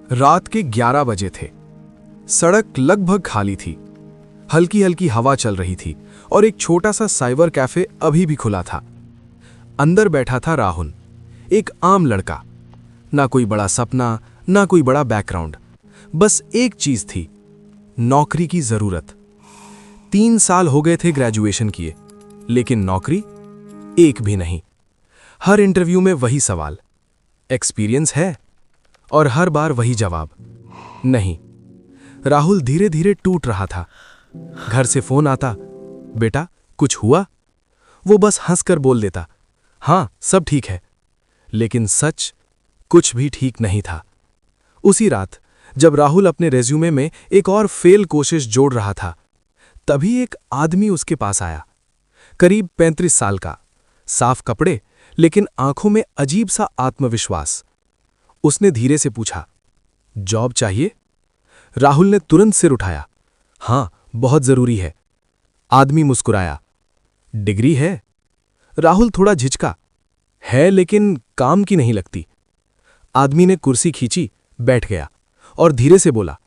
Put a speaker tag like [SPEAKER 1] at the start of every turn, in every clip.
[SPEAKER 1] रात के 11 बजे थे। सड़क लगभग खाली थी। हल्की हल्की हवा चल रही थी और एक छोटा सा साइबर कैफे अभी भी खुला था। अंदर बैठा था राहुल, एक आम लड़का। ना कोई बड़ा सपना, ना कोई बड़ा बैकग्राउंड, बस एक चीज थी, नौकरी की जरूरत। 3 साल हो गए थे ग्रेजुएशन किए, लेकिन नौकरी एक भी नहीं। हर इंटरव्यू में वही सवाल, एक्सपीरियंस है? और हर बार वही जवाब, नहीं। राहुल धीरे धीरे टूट रहा था। घर से फोन आता, बेटा कुछ हुआ? वो बस हंसकर बोल देता, हाँ सब ठीक है। लेकिन सच, कुछ भी ठीक नहीं था। उसी रात जब राहुल अपने रेज्यूमे में एक और फेल कोशिश जोड़ रहा था, तभी एक आदमी उसके पास आया। करीब 35 साल का, साफ कपड़े, लेकिन आंखों में अजीब सा आत्मविश्वास। उसने धीरे से पूछा, जॉब चाहिए? राहुल ने तुरंत सिर उठाया, हां बहुत जरूरी है। आदमी मुस्कुराया, डिग्री है? राहुल थोड़ा झिझका, है लेकिन काम की नहीं लगती। आदमी ने कुर्सी खींची, बैठ गया और धीरे से बोला,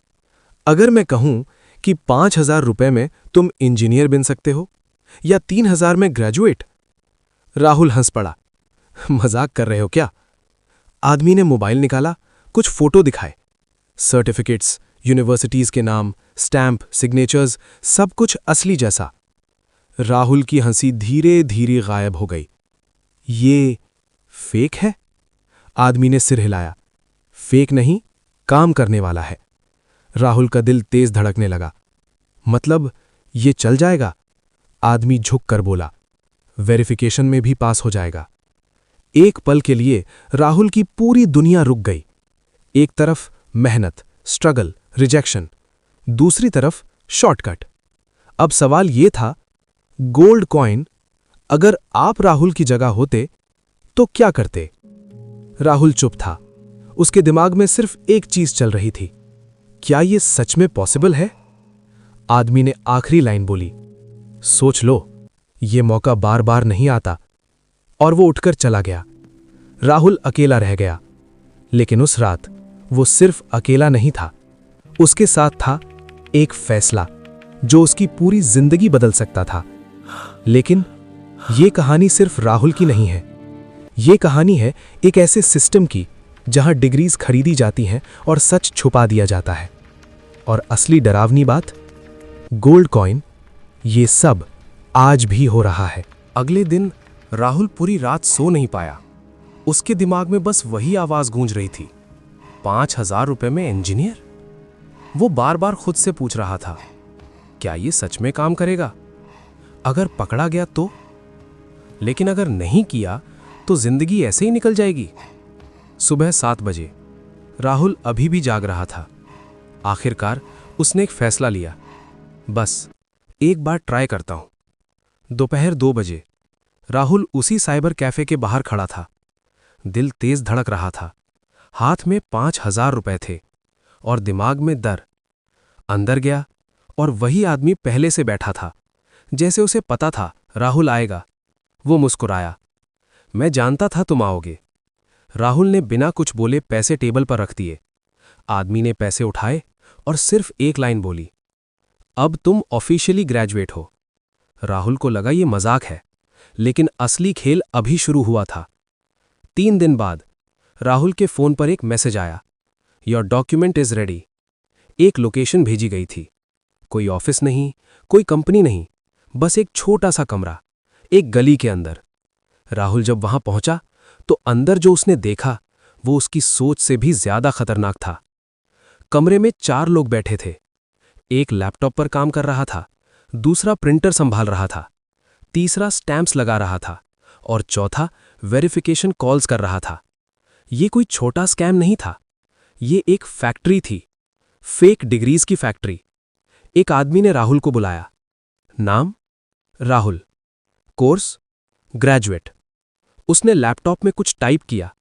[SPEAKER 1] अगर मैं कहूं कि 5,000 रुपए में तुम इंजीनियर बन सकते हो या 3,000 में ग्रेजुएट? राहुल हंस पड़ा, मजाक कर रहे हो क्या? आदमी ने मोबाइल निकाला, कुछ फोटो दिखाए, सर्टिफिकेट्स, यूनिवर्सिटीज के नाम, स्टैंप, सिग्नेचर्स, सब कुछ असली जैसा। राहुल की हंसी धीरे धीरे गायब हो गई। ये फेक है? आदमी ने सिर हिलाया, फेक नहीं, काम करने वाला है। राहुल का दिल तेज धड़कने लगा। मतलब ये चल जाएगा? आदमी झुक कर बोला, वेरिफिकेशन में भी पास हो जाएगा। एक पल के लिए राहुल की पूरी दुनिया रुक गई। एक तरफ मेहनत, स्ट्रगल, रिजेक्शन, दूसरी तरफ शॉर्टकट। अब सवाल यह था, गोल्ड कॉइन, अगर आप राहुल की जगह होते तो क्या करते? राहुल चुप था। उसके दिमाग में सिर्फ एक चीज चल रही थी, क्या यह सच में पॉसिबल है? आदमी ने आखिरी लाइन बोली, सोच लो, यह मौका बार बार नहीं आता। और वो उठकर चला गया। राहुल अकेला रह गया। लेकिन उस रात वो सिर्फ अकेला नहीं था, उसके साथ था एक फैसला जो उसकी पूरी जिंदगी बदल सकता था। लेकिन ये कहानी सिर्फ राहुल की नहीं है। ये कहानी है एक ऐसे सिस्टम की जहां डिग्रीज खरीदी जाती हैं और सच छुपा दिया जाता है। और असली डरावनी बात, गोल्ड कॉइन, ये सब आज भी हो रहा है। अगले दिन राहुल पूरी रात सो नहीं पाया। उसके दिमाग में बस वही आवाज गूंज रही थी, 5,000 रुपए में इंजीनियर? वो बार बार खुद से पूछ रहा था, क्या ये सच में काम करेगा? अगर पकड़ा गया तो? लेकिन अगर नहीं किया तो जिंदगी ऐसे ही निकल जाएगी। सुबह 7 बजे राहुल अभी भी जाग रहा था। आखिरकार उसने एक फैसला लिया, बस एक बार ट्राई करता हूं। दोपहर 2 बजे राहुल उसी साइबर कैफे के बाहर खड़ा था। दिल तेज धड़क रहा था। हाथ में 5,000 रुपए थे और दिमाग में डर। अंदर गया और वही आदमी पहले से बैठा था, जैसे उसे पता था राहुल आएगा। वो मुस्कुराया, मैं जानता था तुम आओगे। राहुल ने बिना कुछ बोले पैसे टेबल पर रख दिए। आदमी ने पैसे उठाए और सिर्फ एक लाइन बोली, अब तुम ऑफिशियली ग्रेजुएट हो। राहुल को लगा ये मजाक है, लेकिन असली खेल अभी शुरू हुआ था। 3 दिन बाद राहुल के फोन पर एक मैसेज आया, योर डॉक्यूमेंट इज रेडी। एक लोकेशन भेजी गई थी। कोई ऑफिस नहीं, कोई कंपनी नहीं, बस एक छोटा सा कमरा, एक गली के अंदर। राहुल जब वहां पहुंचा तो अंदर जो उसने देखा वो उसकी सोच से भी ज्यादा खतरनाक था। कमरे में 4 लोग बैठे थे। एक लैपटॉप पर काम कर रहा था, दूसरा प्रिंटर संभाल रहा था, तीसरा स्टैंप्स लगा रहा था और चौथा वेरिफिकेशन कॉल्स कर रहा था। ये कोई छोटा स्कैम नहीं था, ये एक फैक्ट्री थी, फेक डिग्रीज की फैक्ट्री। एक आदमी ने राहुल को बुलाया। नाम? राहुल। कोर्स? ग्रेजुएट। उसने लैपटॉप में कुछ टाइप किया,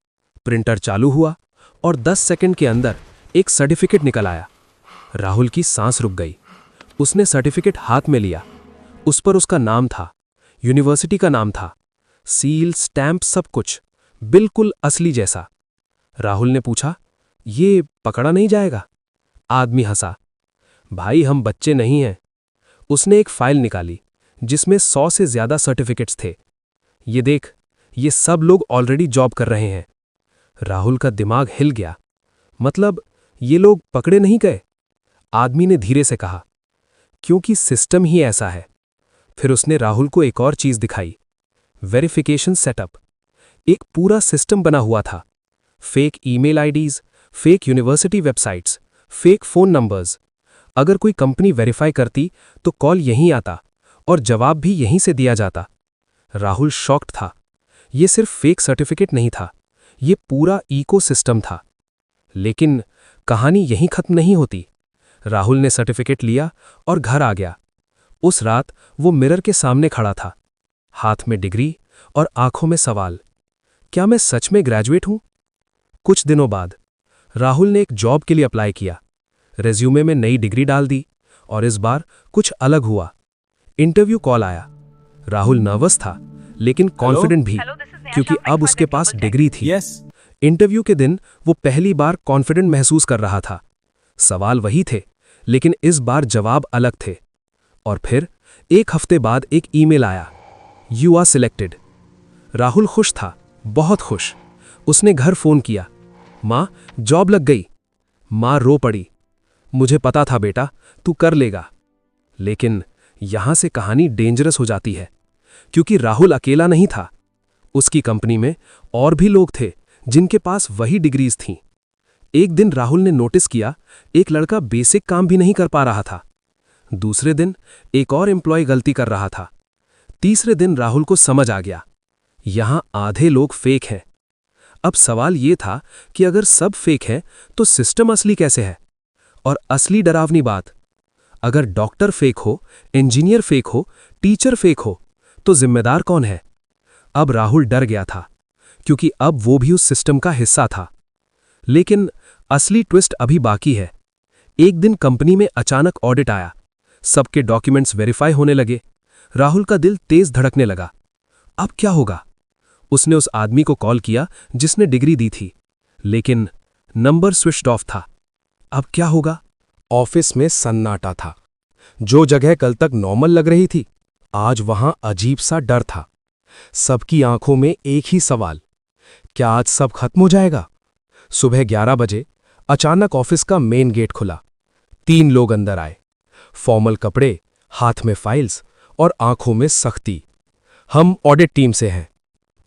[SPEAKER 1] प्रिंटर चालू हुआ और 10 सेकंड के अंदर एक सर्टिफिकेट निकल आया। राहुल की सांस रुक गई। उसने सर्टिफिकेट हाथ में लिया। उस पर उसका नाम था, यूनिवर्सिटी का नाम था, सील, स्टैंप, सब कुछ बिल्कुल असली जैसा। राहुल ने पूछा,
[SPEAKER 2] ये पकड़ा नहीं जाएगा? आदमी हंसा। भाई हम बच्चे नहीं हैं। उसने एक फाइल निकाली जिसमें 100 से ज्यादा सर्टिफिकेट्स थे। ये देख, ये सब लोग ऑलरेडी जॉब कर रहे हैं। राहुल का दिमाग हिल गया। मतलब ये लोग पकड़े नहीं गए? आदमी ने धीरे से कहा, क्योंकि सिस्टम ही ऐसा है। फिर उसने राहुल को एक और चीज दिखाई, वेरिफिकेशन सेटअप। एक पूरा सिस्टम बना हुआ था। Fake email IDs, fake university websites, fake phone numbers. अगर कोई कंपनी वेरीफाई करती तो कॉल यहीं आता और जवाब भी यहीं से दिया जाता। राहुल शॉक्ड था। यह सिर्फ फेक सर्टिफिकेट नहीं था, यह पूरा इकोसिस्टम था। लेकिन कहानी यहीं खत्म नहीं होती। राहुल ने सर्टिफिकेट लिया और घर आ गया। उस रात वो मिरर के सामने खड़ा था, हाथ में डिग्री और आंखों में सवाल, क्या मैं सच में ग्रेजुएट हूं? कुछ दिनों बाद राहुल ने एक जॉब के लिए अप्लाई किया। रेज्यूमे में नई डिग्री डाल दी और इस बार कुछ अलग हुआ। इंटरव्यू कॉल आया। राहुल नर्वस था लेकिन कॉन्फिडेंट भी, क्योंकि अब उसके पास डिग्री थी। इंटरव्यू के दिन वो पहली बार कॉन्फिडेंट महसूस कर रहा था। सवाल वही थे, लेकिन इस बार जवाब अलग थे। और फिर एक हफ्ते बाद एक ईमेल आया, यू आर सिलेक्टेड। राहुल खुश था, बहुत खुश। उसने घर फोन किया, माँ जॉब लग गई। माँ रो पड़ी, मुझे पता था बेटा, तू कर लेगा। लेकिन यहां से कहानी डेंजरस हो जाती है, क्योंकि राहुल अकेला नहीं था। उसकी कंपनी में और भी लोग थे जिनके पास वही डिग्रीज थीं। एक दिन राहुल ने नोटिस किया, एक लड़का बेसिक काम भी नहीं कर पा रहा था। दूसरे दिन एक और एम्प्लॉय गलती कर रहा था। तीसरे दिन राहुल को समझ आ गया, यहां आधे लोग फेक हैं। अब सवाल यह था कि अगर सब फेक हैं तो सिस्टम असली कैसे है? और असली डरावनी बात, अगर डॉक्टर फेक हो, इंजीनियर फेक हो, टीचर फेक हो, तो जिम्मेदार कौन है? अब राहुल डर गया था, क्योंकि अब वो भी उस सिस्टम का हिस्सा था। लेकिन असली ट्विस्ट अभी बाकी है। एक दिन कंपनी में अचानक ऑडिट आया। सबके डॉक्यूमेंट्स वेरीफाई होने लगे। राहुल का दिल तेज धड़कने लगा। अब क्या होगा? उसने उस आदमी को कॉल किया जिसने डिग्री दी थी, लेकिन नंबर स्विच्ड ऑफ था। अब क्या होगा?
[SPEAKER 1] ऑफिस में सन्नाटा था। जो जगह कल तक नॉर्मल लग रही थी, आज वहां अजीब सा डर था। सबकी आंखों में एक ही सवाल, क्या आज सब खत्म हो जाएगा? सुबह 11 बजे अचानक ऑफिस का मेन गेट खुला। 3 लोग अंदर आए, फॉर्मल कपड़े, हाथ में फाइल्स और आंखों में सख्ती। हम ऑडिट टीम से हैं।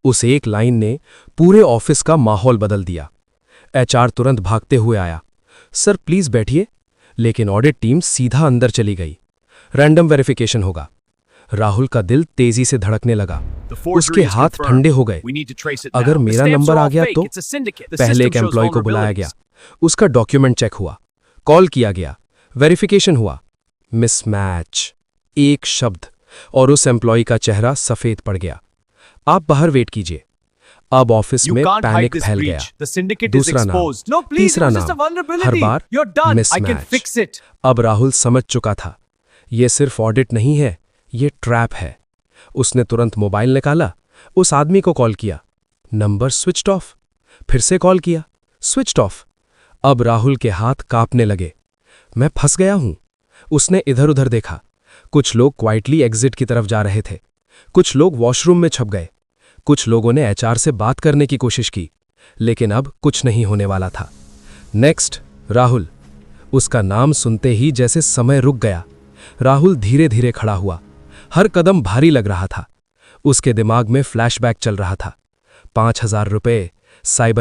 [SPEAKER 1] उस एक लाइन ने पूरे ऑफिस का माहौल बदल दिया। एचआर तुरंत भागते हुए आया, सर प्लीज बैठिए। लेकिन ऑडिट टीम सीधा अंदर चली गई। रैंडम वेरिफिकेशन होगा। राहुल का दिल तेजी से धड़कने लगा। उसके हाथ ठंडे हो गए। अगर मेरा नंबर आ गया तो? पहले एक एम्प्लॉय को बुलाया गया, उसका डॉक्यूमेंट चेक हुआ, कॉल किया गया, वेरिफिकेशन हुआ। मिसमैच, एक शब्द, और उस एम्प्लॉय का चेहरा सफेद पड़ गया। आप बाहर वेट कीजिए। अब ऑफिस में पैनिक फैल गया। दूसरा नाम, तीसरा नाम, हर बार मिसमैच। अब राहुल समझ चुका था, यह सिर्फ ऑडिट नहीं है, यह ट्रैप है। उसने तुरंत मोबाइल निकाला, उस आदमी को कॉल किया, नंबर स्विच्ड ऑफ। फिर से कॉल किया, स्विच्ड ऑफ। अब राहुल के हाथ कांपने लगे। मैं फंस गया हूं। उसने इधर उधर देखा। कुछ लोग क्वाइटली एग्जिट की तरफ जा रहे थे, कुछ लोग वॉशरूम में छप गए, कुछ लोगों ने एचआर से बात करने की कोशिश की, लेकिन अब कुछ नहीं होने वाला था। नेक्स्ट, राहुल। उसका नाम सुनते ही जैसे समय रुक गया। राहुल धीरे धीरे खड़ा हुआ। हर कदम भारी लग रहा था। उसके दिमाग में फ्लैशबैक चल रहा था। 5,000 रुपए, साइबर